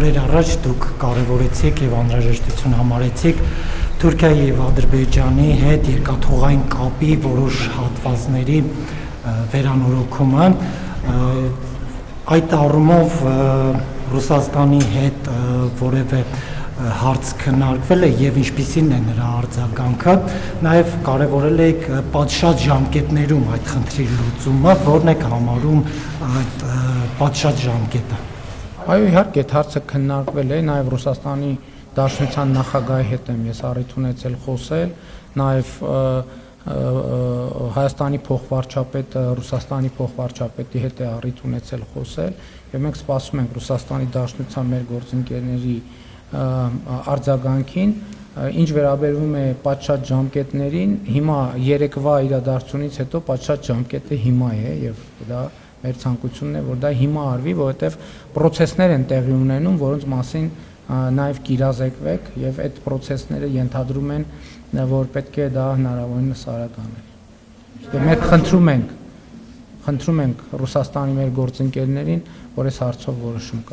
օրեր առաջ դուք կարևորեցիք եւ անհրաժեշտություն համարեցիք Թուրքիայի եւ Ադրբեջանի հետ երկաթուղային կապի որոշ հատվածների վերանորոգումը այդ առումով Ռուսաստանի հետ որևէ հարց քննարկվել է եւ ինչպիսին է նրա արձագանքը նաեւ կարեւորել եք պատշաճ ժամկետներում այդ խնդրի լուծումը որն է համարում այդ պատշաճ ժամկետը այո իհարկե այդ հարցը քննարկվել է նաեւ Ռուսաստանի Դաշնության նախագահի հետ եմ ես առիթ ունեցել խոսել նաեւ Հայաստանի փոխվարչապետը Ռուսաստանի փոխվարչապետի հետ է առիթ ունեցել խոսել եւ մենք սպասում ենք Ռուսաստանի Դաշնության մեր գործընկերների արձագանքին ինչ վերաբերվում է պատշաճ ժամկետներին հիմա երեկվա իրադարձությունից հետո պատշաճ ժամկետը հիմա է եւ դա մեր ցանկությունն է որ դա հիմա արվի որովհետեւ process-ներ են տեղի ունենում որոնց մասին նաեւ կիրազեկվեք եւ այդ process-ները ենթադրում են որ պետք է դա հնարավորինս արագ անել դե մենք խնդրում ենք Ռուսաստանի մեր գործընկերներին որ այս հարցով որոշում կա